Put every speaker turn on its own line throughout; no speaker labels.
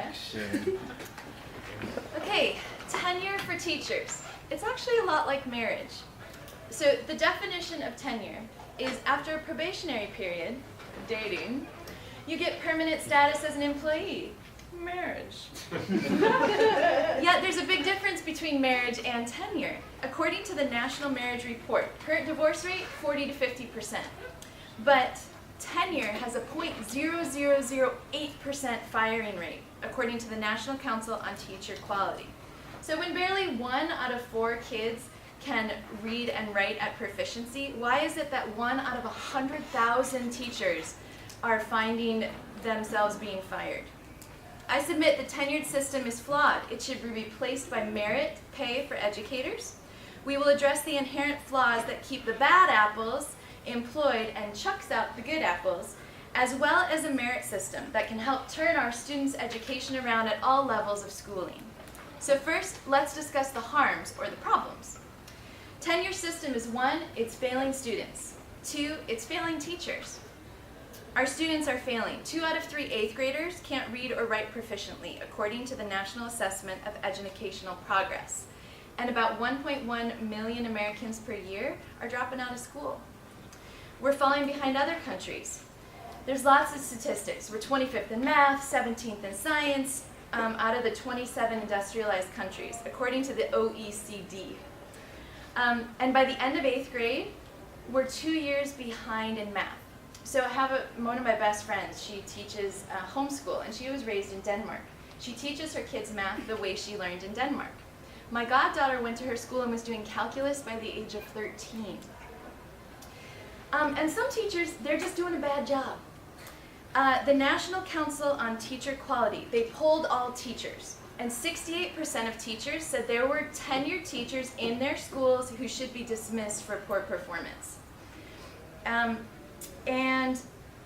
action.
Okay, tenure for teachers. It's actually a lot like marriage. So the definition of tenure is after a probationary period, dating, you get permanent status as an employee. Marriage. Yet there's a big difference between marriage and tenure. According to the National Marriage Report, current divorce rate, 40 to 50%. But tenure has a 0.0008% firing rate, according to the National Council on Teacher Quality. So when barely 1 out of 4 kids can read and write at proficiency, why is it that 1 out of 100,000 teachers are finding themselves being fired? I submit the tenured system is flawed. It should be replaced by merit pay for educators. We will address the inherent flaws that keep the bad apples employed and chucks out the good apples, as well as a merit system that can help turn our students' education around at all levels of schooling. So first, let's discuss the harms or the problems. Tenure system is 1, it's failing students. 2, it's failing teachers. Our students are failing. 2 out of 3 8th graders can't read or write proficiently, according to the National Assessment of Educational Progress. And about 1.1 million Americans per year are dropping out of school. We're falling behind other countries. There's lots of statistics. We're 25th in math, 17th in science, out of the 27 industrialized countries, according to the OECD. And by the end of 8th grade, we're 2 years behind in math. So I have one of my best friends. She teaches homeschool, and she was raised in Denmark. She teaches her kids math the way she learned in Denmark. My goddaughter went to her school and was doing calculus by the age of 13. And some teachers, they're just doing a bad job. The National Council on Teacher Quality, they polled all teachers, and 68% of teachers said there were tenured teachers in their schools who should be dismissed for poor performance. And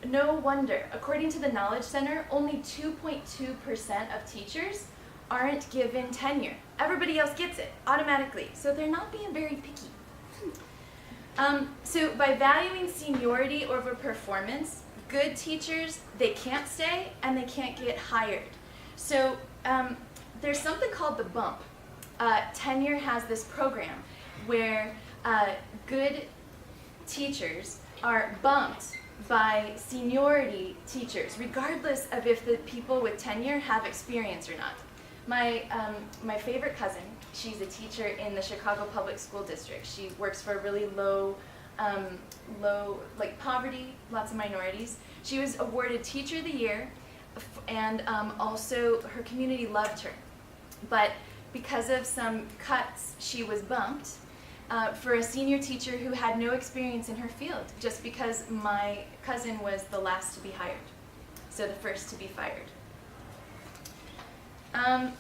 no wonder, according to the Knowledge Center, only 2.2% of teachers aren't given tenure. Everybody else gets it automatically, so they're not being very picky. So by valuing seniority over performance, good teachers, they can't stay and they can't get hired. So there's something called the bump. Tenure has this program where good teachers are bumped by seniority teachers, regardless of if the people with tenure have experience or not. My favorite cousin, she's a teacher in the Chicago Public School District. She works for a really low, like poverty, lots of minorities. She was awarded Teacher of the Year, and also her community loved her. But because of some cuts, she was bumped for a senior teacher who had no experience in her field, just because my cousin was the last to be hired, so the first to be fired.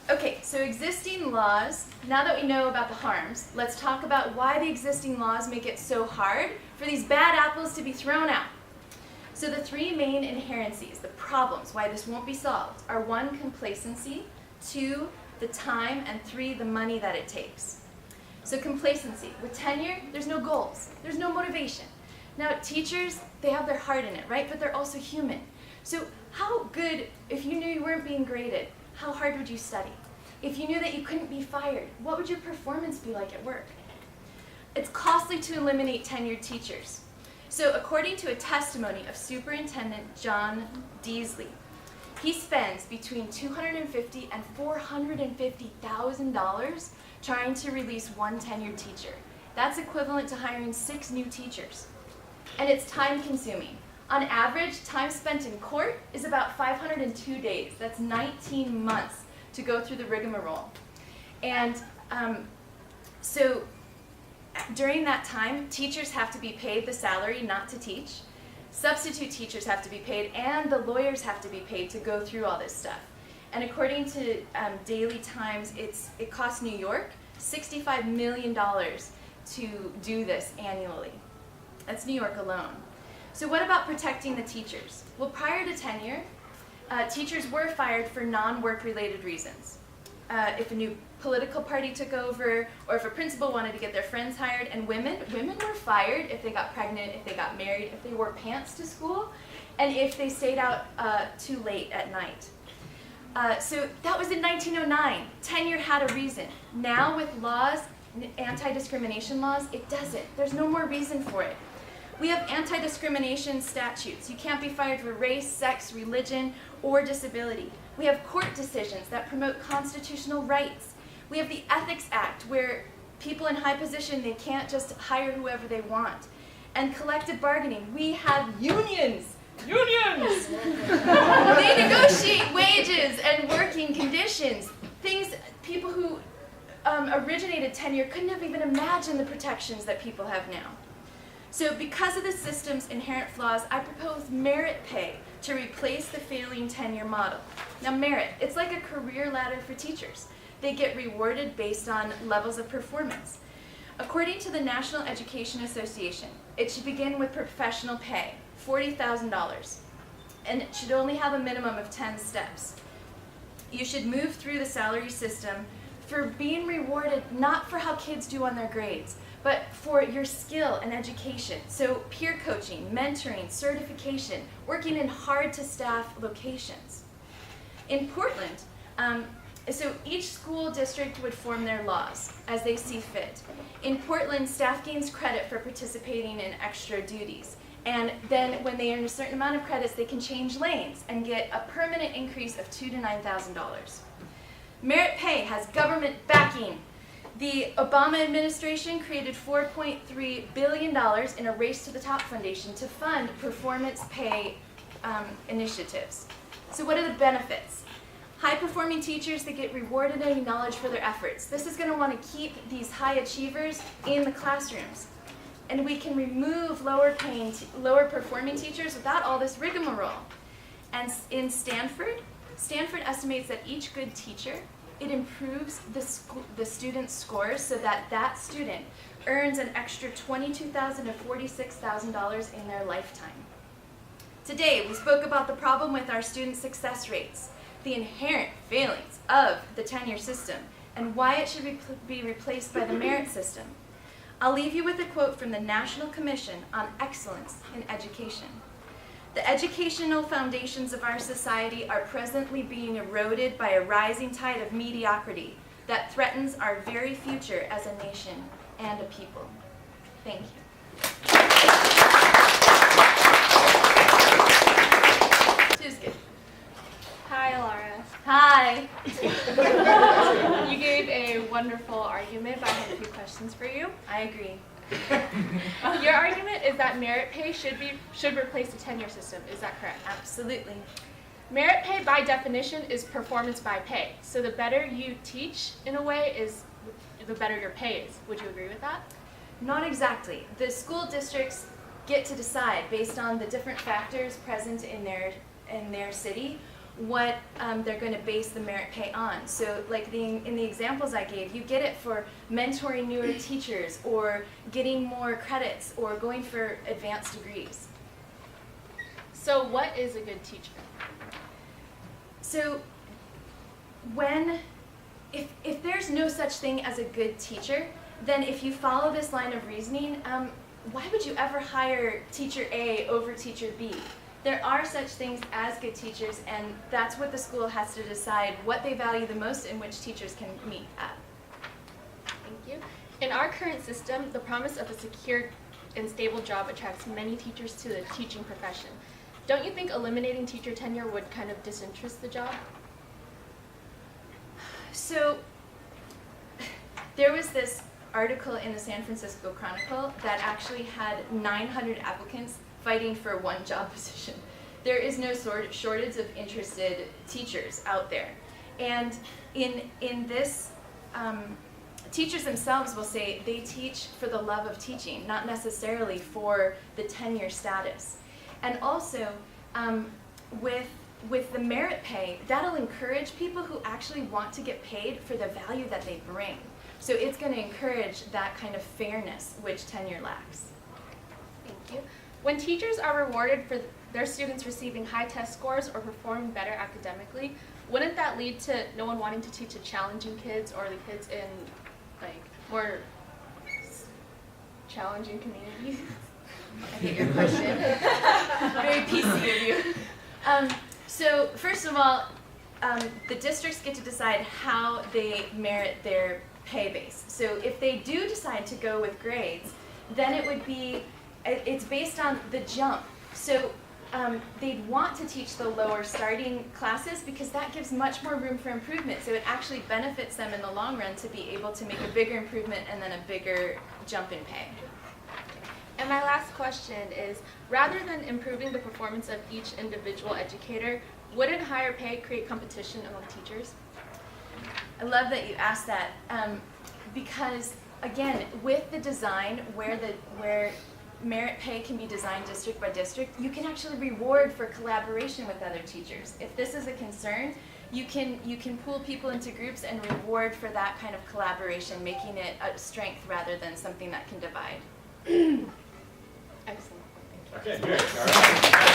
Okay, so existing laws, now that we know about the harms, let's talk about why the existing laws make it so hard for these bad apples to be thrown out. So the 3 main inherencies, the problems, why this won't be solved, are 1, complacency, 2, the time, and 3, the money that it takes. So complacency. With tenure, there's no goals. There's no motivation. Now, teachers, they have their heart in it, right? But they're also human. So how good, if you knew you weren't being graded, how hard would you study? If you knew that you couldn't be fired, what would your performance be like at work? It's costly to eliminate tenured teachers. So according to a testimony of Superintendent John Deasley, he spends between $250,000 and $450,000 trying to release 1 tenured teacher. That's equivalent to hiring 6 new teachers. And it's time consuming. On average, time spent in court is about 502 days. That's 19 months to go through the rigmarole. And so during that time, teachers have to be paid the salary not to teach. Substitute teachers have to be paid, and the lawyers have to be paid to go through all this stuff. And according to Daily Times, it costs New York $65 million to do this annually. That's New York alone. So what about protecting the teachers? Well, prior to tenure, teachers were fired for non-work related reasons. If a new political party took over, or if a principal wanted to get their friends hired, and women were fired if they got pregnant, if they got married, if they wore pants to school, and if they stayed out too late at night. So that was in 1909. Tenure had a reason. Now with laws, anti-discrimination laws, it doesn't. There's no more reason for it. We have anti-discrimination statutes. You can't be fired for race, sex, religion, or disability. We have court decisions that promote constitutional rights. We have the Ethics Act, where people in high position, they can't just hire whoever they want. And collective bargaining. We have unions. Unions! They negotiate wages and working conditions. Things people who originated tenure couldn't have even imagined the protections that people have now. So because of the system's inherent flaws, I propose merit pay to replace the failing tenure model. Now merit, it's like a career ladder for teachers. They get rewarded based on levels of performance. According to the National Education Association, it should begin with professional pay, $40,000, and it should only have a minimum of 10 steps. You should move through the salary system for being rewarded not for how kids do on their grades, but for your skill and education. So peer coaching, mentoring, certification, working in hard-to-staff locations. In Portland, so each school district would form their laws as they see fit. In Portland, staff gains credit for participating in extra duties. And then when they earn a certain amount of credits, they can change lanes and get a permanent increase of $2,000 to $9,000. Merit pay has government backing. The Obama administration created $4.3 billion in a Race to the Top Foundation to fund performance pay initiatives. So what are the benefits? High-performing teachers that get rewarded and acknowledged for their efforts. This is going to want to keep these high achievers in the classrooms. And we can remove lower-performing teachers without all this rigmarole. And in Stanford estimates that each good teacher, it improves the student's scores so that that student earns an extra $22,000 to $46,000 in their lifetime. Today, we spoke about the problem with our student success rates, the inherent failings of the tenure system, and why it should be replaced by the merit system. I'll leave you with a quote from the National Commission on Excellence in Education. The educational foundations of our society are presently being eroded by a rising tide of mediocrity that threatens our very future as a nation and a people. Thank you. Tuesday.
Hi, Alara.
Hi.
You gave a wonderful argument, but I have a few questions for you.
I agree.
Your argument is that merit pay should replace the tenure system. Is that correct?
Absolutely.
Merit pay, by definition, is performance by pay. So the better you teach, in a way, is the better your pay is. Would you agree with that?
Not exactly. The school districts get to decide, based on the different factors present in their city, what they're going to base the merit pay on. So like in the examples I gave, you get it for mentoring newer teachers or getting more credits or going for advanced degrees.
So what is a good teacher?
So if there's no such thing as a good teacher, then if you follow this line of reasoning, why would you ever hire teacher A over teacher B? There are such things as good teachers, and that's what the school has to decide what they value the most and which teachers can meet at.
Thank you. In our current system, the promise of a secure and stable job attracts many teachers to the teaching profession. Don't you think eliminating teacher tenure would kind of disinterest the job?
So there was this article in the San Francisco Chronicle that actually had 900 applicants fighting for one job position. There is no shortage of interested teachers out there. And in this, teachers themselves will say they teach for the love of teaching, not necessarily for the tenure status. And also, with the merit pay, that'll encourage people who actually want to get paid for the value that they bring. So it's going to encourage that kind of fairness which tenure lacks.
Thank you. When teachers are rewarded for their students receiving high test scores or performing better academically, wouldn't that lead to no one wanting to teach the challenging kids or the kids in like more challenging communities?
I hate your question. Very PC of you. So first of all, the districts get to decide how they merit their pay base. So if they do decide to go with grades, then it would be, it's based on the jump. So they'd want to teach the lower starting classes because that gives much more room for improvement. So it actually benefits them in the long run to be able to make a bigger improvement and then a bigger jump in pay.
And my last question is, rather than improving the performance of each individual educator, wouldn't higher pay create competition among teachers?
I love that you asked that because, again, with the design where merit pay can be designed district by district, you can actually reward for collaboration with other teachers. If this is a concern, you can pool people into groups and reward for that kind of collaboration, making it a strength rather than something that can divide.
Excellent.
Okay, good. All right.